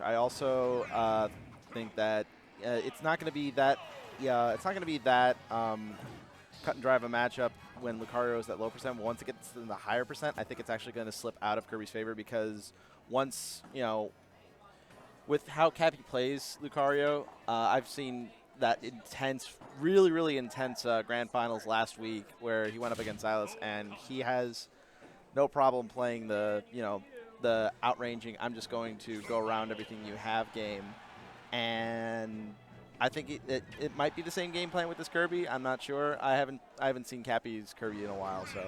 I also think that it's not going to be that. Yeah, it's not going to be that cut and drive a matchup when Lucario is at low percent. Once it gets in the higher percent, I think it's actually going to slip out of Kirby's favor because once with how Kappy plays Lucario, I've seen that intense, really, really intense grand finals last week where he went up against Silas, and he has no problem playing the outranging, I'm just going to go around everything you have game. And I think it might be the same game plan with this Kirby. I'm not sure. I haven't seen Kappy's Kirby in a while, so.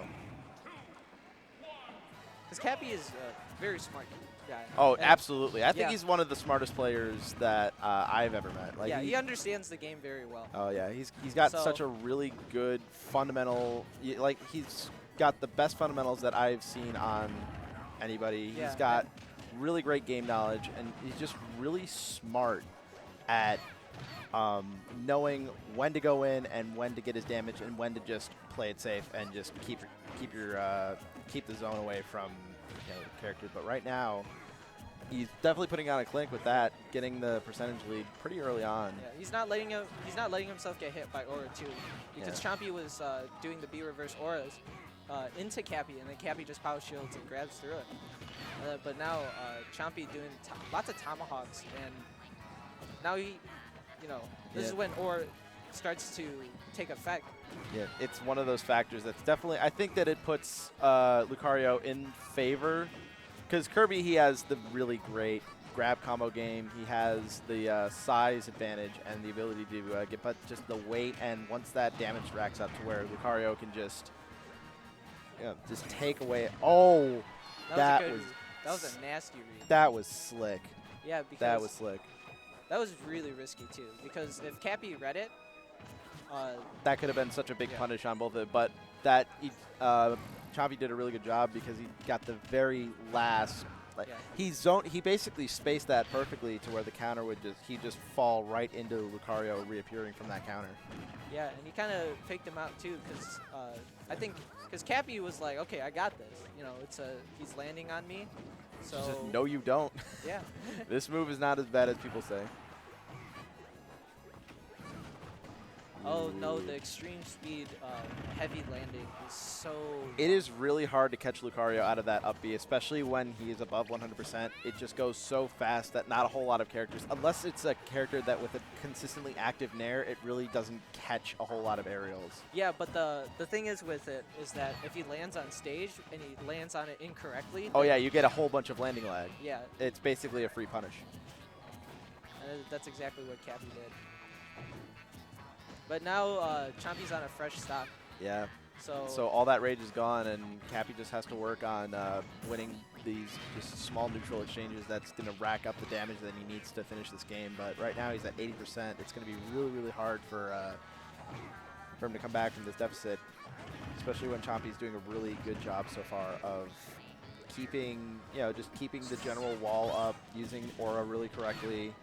Because Kappy is a very smart guy. Oh, and absolutely. I think he's one of the smartest players that I've ever met. Like he understands the game very well. Oh yeah, he's got such a really good fundamental. Like he's got the best fundamentals that I've seen on anybody. Yeah, he's got really great game knowledge, and he's just really smart at knowing when to go in and when to get his damage and when to just play it safe and just keep the zone away from the character. But right now, he's definitely putting on a clinic with that, getting the percentage lead pretty early on. Yeah, he's not letting himself get hit by Aura too, because Chompy was doing the B reverse auras into Kappy, and then Kappy just power shields and grabs through it. But now Chompy doing lots of tomahawks, and now this is when Aura starts to take effect. Yeah, it's one of those factors that's definitely, I think that it puts Lucario in favor. Because Kirby, he has the really great grab combo game. He has the size advantage and the ability to get just the weight. And once that damage racks up to where Lucario can just take away. Oh, that was a nasty read. That was slick. Yeah, because that was slick. That was really risky too. Because if Kappy read it, that could have been such a big punish on both of it. But that Chompy did a really good job because he got the very last. He basically spaced that perfectly to where the counter would just fall right into Lucario reappearing from that counter. Yeah, and he kind of faked him out too, because I think because Kappy was like, okay, I got this. He's landing on me. So just, no, you don't. Yeah. This move is not as bad as people say. Oh no, the extreme speed heavy landing is so... It is really hard to catch Lucario out of that up B, especially when he is above 100%. It just goes so fast that not a whole lot of characters, unless it's a character that with a consistently active nair, it really doesn't catch a whole lot of aerials. Yeah, but the thing is with it is that if he lands on stage and he lands on it incorrectly... Oh yeah, you get a whole bunch of landing lag. Yeah. It's basically a free punish. That's exactly what Kappy did. But now Chompy's on a fresh stock. Yeah. So all that rage is gone, and Kappy just has to work on winning these just small neutral exchanges. That's going to rack up the damage that he needs to finish this game. But right now he's at 80%. It's going to be really, really hard for him to come back from this deficit, especially when Chompy's doing a really good job so far of keeping, just keeping the general wall up, using Aura really correctly,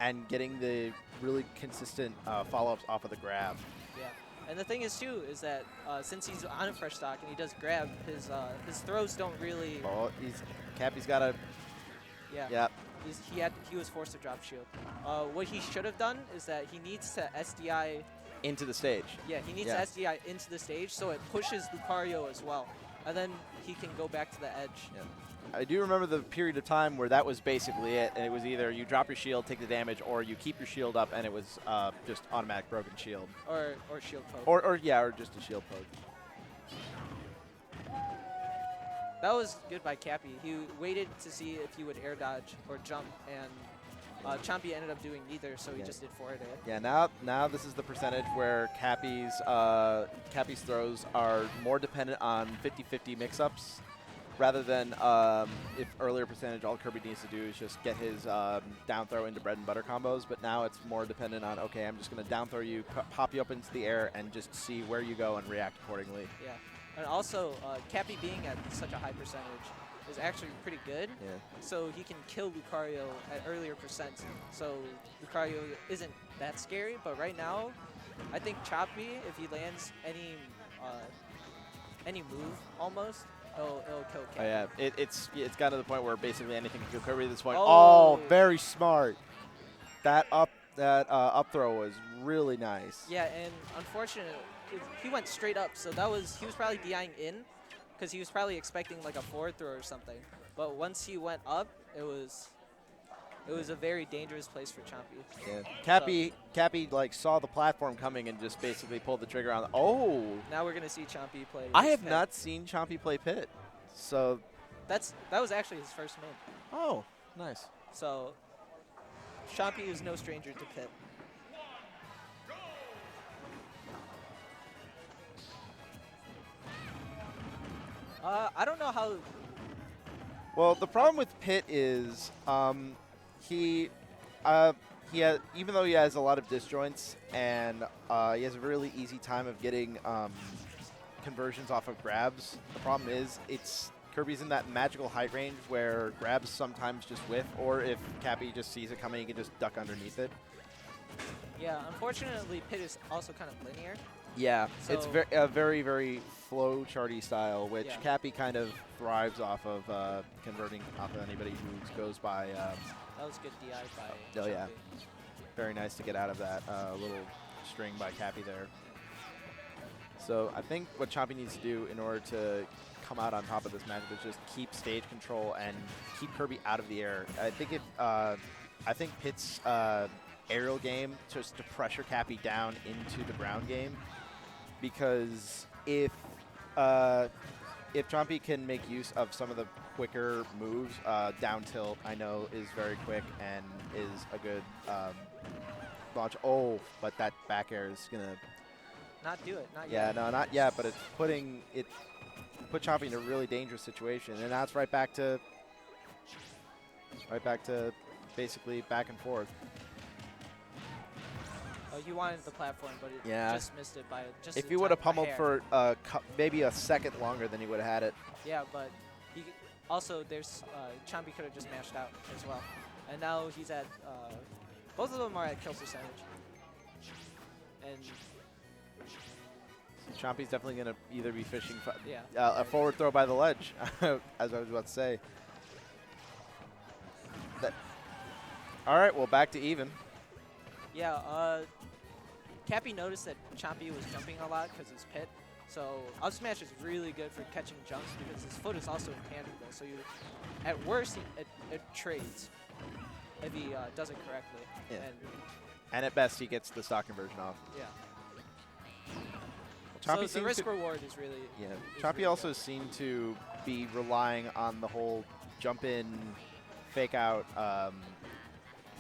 and getting the really consistent follow-ups off of the grab. Yeah, and the thing is too is that since he's on a fresh stock and he does grab, his throws don't really. Oh, Kappy's got a. Yeah. Yeah. He was forced to drop shield. What he should have done is that he needs to SDI into the stage. Yeah, he needs to SDI into the stage so it pushes Lucario as well, and then he can go back to the edge. Yeah. I do remember the period of time where that was basically it, and it was either you drop your shield, take the damage, or you keep your shield up, and it was just automatic broken shield. Or shield poke. Or just a shield poke. That was good by Kappy. He waited to see if he would air dodge or jump, and Chompy ended up doing neither, so he just did forward air. Yeah, now this is the percentage where Kappy's throws are more dependent on 50-50 mix-ups. Rather than if earlier percentage, all Kirby needs to do is just get his down throw into bread and butter combos. But now it's more dependent on, okay, I'm just going to down throw you, pop you up into the air, and just see where you go and react accordingly. Yeah, and also Kappy being at such a high percentage is actually pretty good. Yeah. So he can kill Lucario at earlier percents. So Lucario isn't that scary. But right now, I think Chompy, if he lands any move almost, it'll kill Kappy. Oh yeah, it's gotten to the point where basically anything can kill Kirby at this point. Oh. Oh, very smart. That up throw was really nice. Yeah, and unfortunately, he went straight up, so he was probably DIing in, because he was probably expecting like a forward throw or something. But once he went up, it was a very dangerous place for Chompy. Yeah, Kappy like saw the platform coming and just basically pulled the trigger on. Now we're gonna see Chompy play. I have Pit. not seen Chompy play Pit, so that was actually his first main. Oh, nice. So Chompy is no stranger to Pit. I don't know how. Well, the problem with Pit is he even though he has a lot of disjoints and he has a really easy time of getting conversions off of grabs. The problem is Kirby's in that magical height range where grabs sometimes just whiff, or if Kappy just sees it coming, he can just duck underneath it. Yeah, unfortunately, Pit is also kind of linear. Yeah, so it's very, very flow charty style, which Kappy kind of thrives off of converting off of anybody who goes by. That was good DI by Oh, Chompy. yeah. Very nice to get out of that little string by Kappy there. So I think what Chompy needs to do in order to come out on top of this matchup is just keep stage control and keep Kirby out of the air. I think Pit's aerial game just to pressure Kappy down into the ground game, because if Chompy can make use of some of the quicker moves, down tilt I know is very quick and is a good launch. Oh, but that back air is gonna not do it. Not yeah, yet. no, not yet. But it's put Chompy in a really dangerous situation, and now it's right back to basically back and forth. Oh, you wanted the platform, but it just missed it by just. If he would have pummeled for maybe a second longer, then he would have had it. Yeah, but also there's Chompy could have just mashed out as well, and now he's at both of them are at kill percentage, and Chompy's definitely going to either be fishing a forward throw by the ledge, as I was about to say. All right, well, back to even. Yeah, Kappy noticed that Chompy was jumping a lot because he's Pit. So up smash is really good for catching jumps because his foot is also intangible. So at worst, it trades if he does it correctly. Yeah. And at best, he gets the stock conversion off. Yeah. Chompy so the risk reward is really Chompy really also good. seemed to be relying on the whole jump in, fake out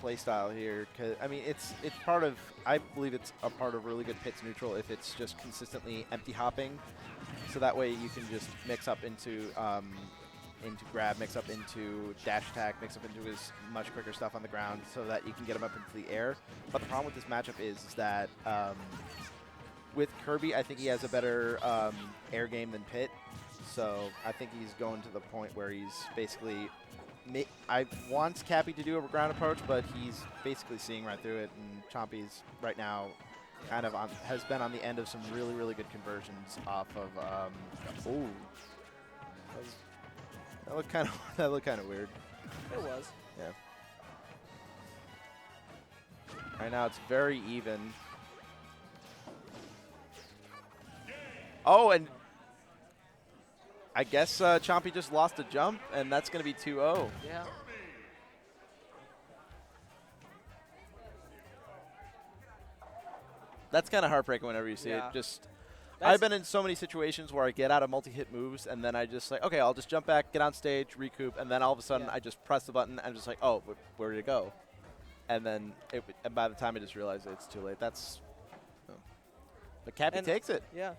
play style here. Cause I mean, it's part of. I believe it's a part of really good Pit's neutral if it's just consistently empty hopping, so that way you can just mix up into grab, mix up into dash attack, mix up into his much quicker stuff on the ground, so that you can get him up into the air. But the problem with this matchup is that. With Kirby, I think he has a better air game than Pit, so I think he's going to the point where he's basically. I want Kappy to do a ground approach, but he's basically seeing right through it, and Chompy's right now kind of has been on the end of some really, really good conversions off of. Ooh, that looked kind of weird. It was. Yeah. Right now it's very even. Oh, and I guess Chompy just lost a jump, and that's going to be 2-0. Yeah. That's kind of heartbreaking whenever you see it. I've been in so many situations where I get out of multi-hit moves, and then I just like, okay, I'll just jump back, get on stage, recoup, and then all of a sudden I just press the button, and I'm just like, oh, where did it go? And then and by the time I just realize it's too late. That's. But Kappy takes it. Yeah.